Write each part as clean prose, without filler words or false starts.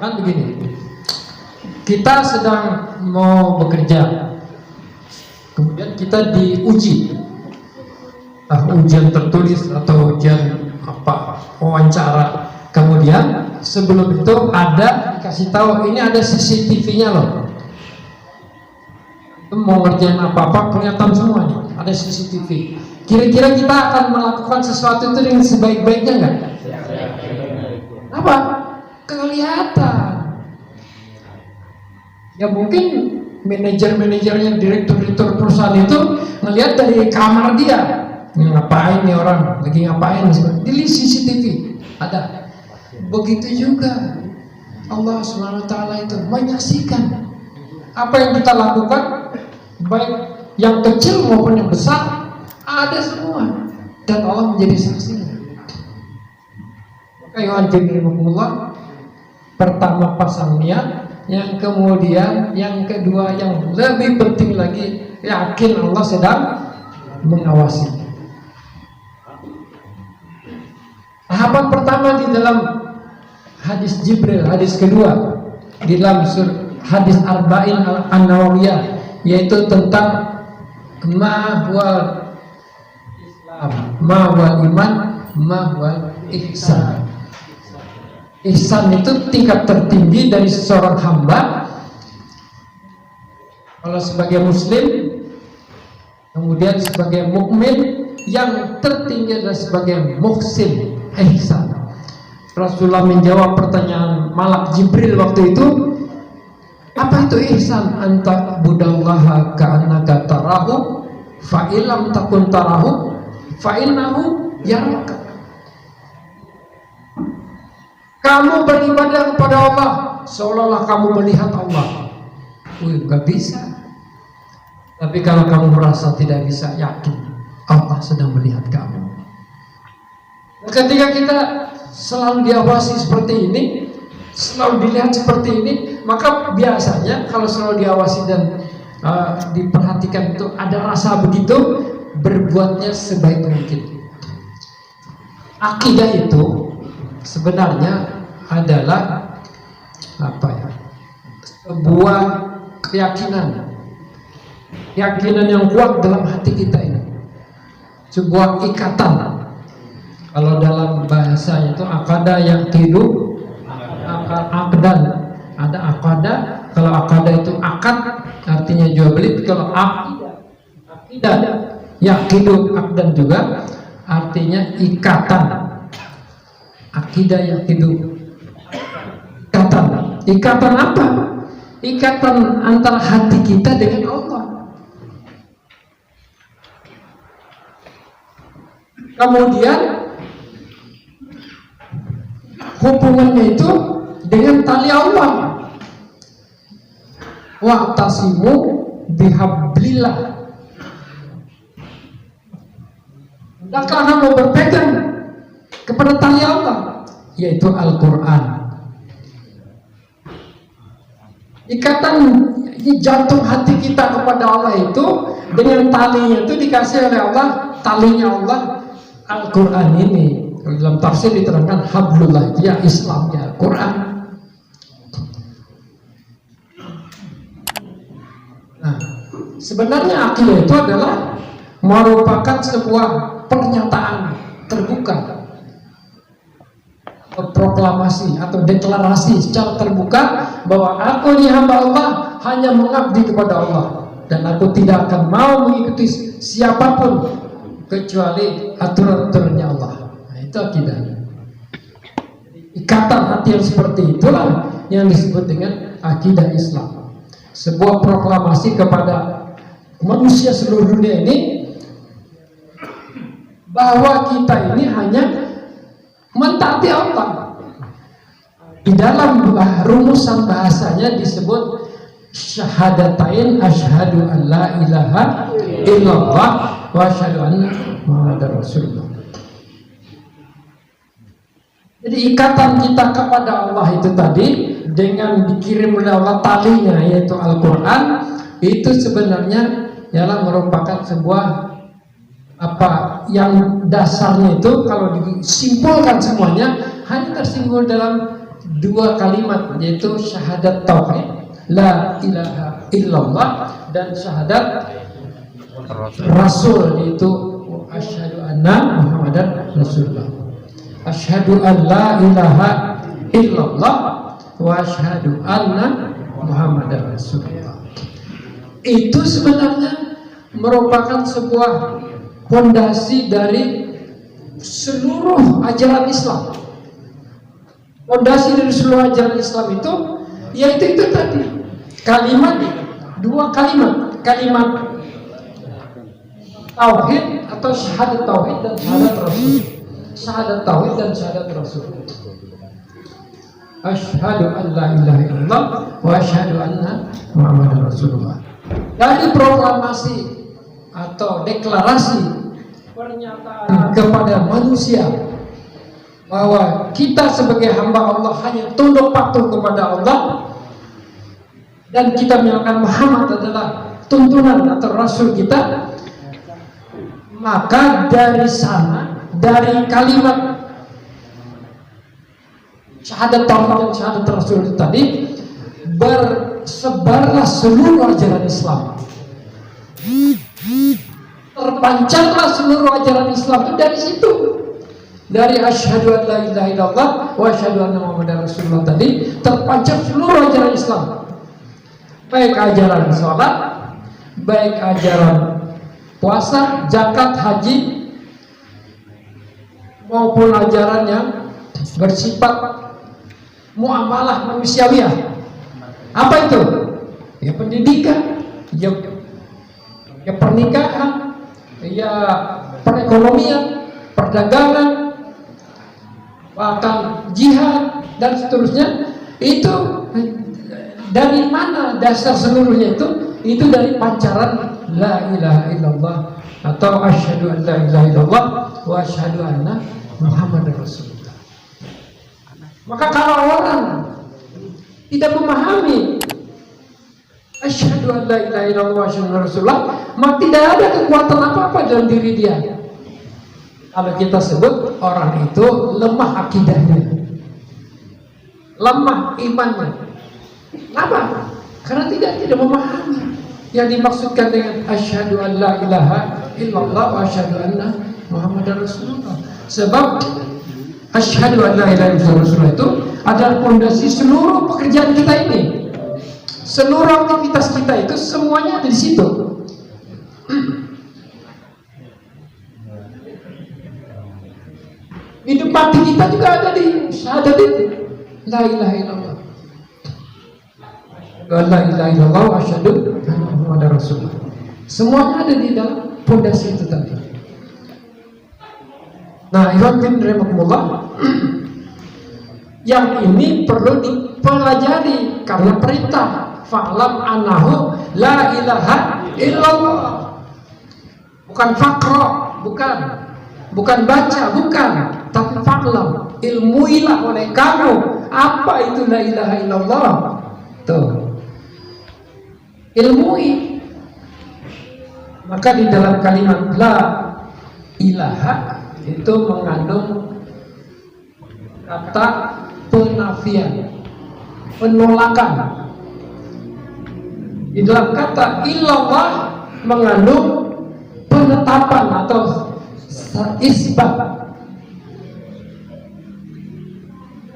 Misalkan begini, kita sedang mau bekerja, kemudian kita diuji, ujian tertulis atau ujian wawancara. Kemudian sebelum itu ada dikasih tahu ini ada CCTV-nya loh. Itu mau ngerjain apa-apa kelihatan semua nih, ada CCTV. Kira-kira kita akan melakukan sesuatu itu dengan sebaik-baiknya nggak? Apa? Kelihatan. Ya mungkin manajer-manajernya, direktur-direktur perusahaan itu ngelihat dari kamar dia, ngapain nih orang, lagi ngapain? Di CCTV ada. Begitu juga Allah SWT itu menyaksikan apa yang kita lakukan, baik yang kecil maupun yang besar, ada semua, dan Allah menjadi saksinya. Alhamdulillah, pertama pasang niat, yang kemudian yang kedua yang lebih penting lagi, yakin Allah sedang mengawasi. Tahapan pertama di dalam hadis Jibril, hadis kedua di dalam hadis Arba'in An-Nawawiyah, yaitu tentang ma huwal Islam, ma huwal iman, ma huwal ihsan. Ihsan itu tingkat tertinggi dari seorang hamba kalau sebagai muslim, kemudian sebagai mukmin, yang tertinggi adalah sebagai muhsin, ihsan. Rasulullah menjawab pertanyaan Malak Jibril waktu itu, apa itu ihsan? Anta budallaha ka'annaka tarahu fa illam takun tarahu fa innahu yaraka. Kamu beribadah kepada Allah seolah-olah kamu melihat Allah. Gak bisa. Tapi kalau kamu merasa tidak bisa, yakin Allah sedang melihat kamu. Ketika kita selalu diawasi seperti ini, selalu dilihat seperti ini, maka biasanya kalau selalu diawasi dan diperhatikan itu ada rasa begitu, berbuatnya sebaik mungkin. Akidah itu sebenarnya adalah sebuah keyakinan yang kuat dalam hati kita ini, sebuah ikatan. Kalau dalam bahasa itu akada yang hidup, akdan, ada akada. Kalau akada itu akad, artinya jual beli. Kalau akidah yang hidup, akdan juga artinya ikatan. Akidah yang hidup, ikatan apa? Ikatan antara hati kita dengan Allah. Kemudian hubungannya itu dengan tali Allah. Wa'tasimu bihablillah. Hendaklah kamu berpegang kepada tali Allah, yaitu Al-Quran. Ikatan jantung hati kita kepada Allah itu dengan talinya itu dikasih oleh Allah, talinya Allah Al-Quran ini. Dalam tafsir diterangkan hablullah, ya Islam, ya Quran. Nah, sebenarnya akidah itu adalah merupakan sebuah pernyataan terbuka, proklamasi atau deklarasi secara terbuka bahwa aku ini hamba Allah, hanya mengabdi kepada Allah, dan aku tidak akan mau mengikuti siapapun kecuali aturan-aturannya Allah. Nah, itu akidah. Ikatan hati yang seperti itulah yang disebut dengan akidah Islam. Sebuah proklamasi kepada manusia seluruh dunia ini bahwa kita ini hanya mentaati Allah. Di dalam rumusan bahasanya disebut syahadatain, asyhadu an la ilaha illallah wa asyhadu anna muhammadar rasulullah. Jadi ikatan kita kepada Allah itu tadi dengan dikirim oleh Allah talinya, yaitu Al-Quran, itu sebenarnya ialah merupakan sebuah yang dasarnya itu kalau disimpulkan semuanya hanya tersimpul dalam dua kalimat, yaitu syahadat tauhid la ilaha illallah dan syahadat rasul, yaitu asyhadu anna muhammadan rasulullah. Asyhadu an la ilaha illallah wa asyhadu anna muhammadan rasulullah. Itu sebenarnya merupakan sebuah fondasi dari seluruh ajaran Islam. Fondasi dari seluruh ajaran Islam itu yaitu itu tadi, kalimat, dua kalimat, kalimat tauhid atau syahadat tauhid dan syahadat rasul. Syahadat tauhid dan syahadat rasul. Asyhadu an la ilaha illallah wa asyhadu anna muhammadar rasulullah. Dari proklamasi atau deklarasi pernyataan kepada manusia bahwa kita sebagai hamba Allah hanya tunduk patuh kepada Allah dan kita menyatakan Muhammad adalah tuntunan atau rasul kita, maka dari sana, dari kalimat syahadat tauhid dan syahadat rasul itu tadi, bersebarlah seluruh ajaran Islam. Terpancarlah seluruh ajaran Islam itu dari situ. Dari asyhadu an la ilaha illallah wa asyhadu anna muhammadar rasulullah tadi terpancar seluruh ajaran Islam. Baik ajaran sholat, baik ajaran puasa, zakat, haji, maupun ajaran yang bersifat muamalah manusiawiah. Apa itu? Ya pendidikan, ya pernikahan, ya perekonomian, perdagangan, bahkan jihad dan seterusnya. Itu dari mana dasar seluruhnya itu? Itu dari pancaran la ilaha illallah atau asyhadu an la ilaha illallah wa asyhadu anna muhammadar rasulullah. Maka kalau orang tidak memahami asyhadu an la ilaha illallah wa asyhadu anna rasulullah, maka tidak ada kekuatan apa-apa dalam diri dia. Kalau kita sebut orang itu lemah akidahnya, lemah imannya. Kenapa? Karena tidak memahami yang dimaksudkan dengan asyhadu an la ilaha illallah wa asyhadu anna muhammadar rasulullah. Sebab asyhadu an la ilaha illallah itu adalah fondasi seluruh pekerjaan kita ini. Seluruh aktivitas kita itu semuanya ada di situ. Hidup mati kita juga ada di syahadat itu. La ilaha illallah. La ilaha illallah wa asyhadu anna muhammadar rasulullah. Semuanya ada di dalam fondasi itu tadi. Nah, ikhwan rahimakumullah, yang ini perlu dipelajari karena perintah fa'lam annahu la ilaha illallah. Bukan faqra, bukan baca, bukan, tapi fa'lam, ilmuilah oleh kamu apa itu la ilaha illallah. Tuh, ilmui. Maka di dalam kalimat la ilaha itu mengandung kata penafian, penolakan. Di dalam kata illallah mengandung penetapan atau isbat,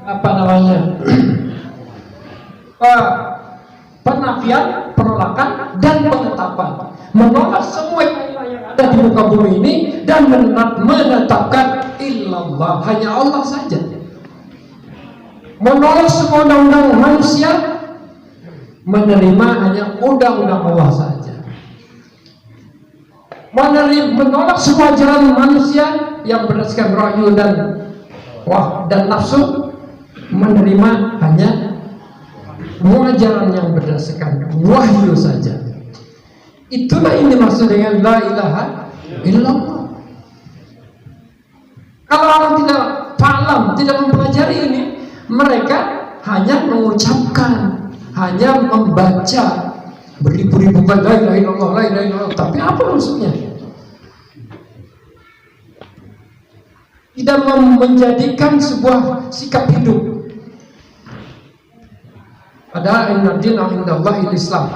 apa namanya, penafian, penolakan dan penetapan. Menolak semua yang ada di muka bumi ini dan menetapkan illallah, hanya Allah saja. Menolak semua undang-undang manusia, menerima hanya undang-undang Allah saja. Menolak semua ajaran manusia yang berdasarkan ra'yu dan nafsu, menerima hanya ajaran yang berdasarkan wahyu saja. Itulah yang dimaksud dengan la ilaha illallah. Kalau orang tidak paham, tidak mempelajari ini, mereka hanya mengucapkan, hanya membaca beribu-ribu kali la ilaha illallah, la ilaha illallah, tapi apa maksudnya? Tidak menjadikan sebuah sikap hidup. Ada inna dina indallahi Islam.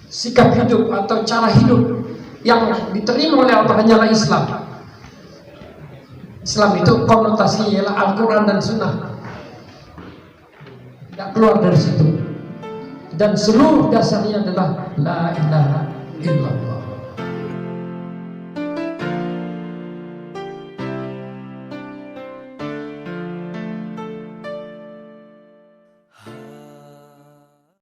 Sikap hidup atau cara hidup yang diterima oleh Allah hanyalah Islam. Islam itu konotasinya ialah Al-Quran dan Sunnah. Tidak keluar dari situ. Dan seluruh dasarnya adalah La ilaha illallah.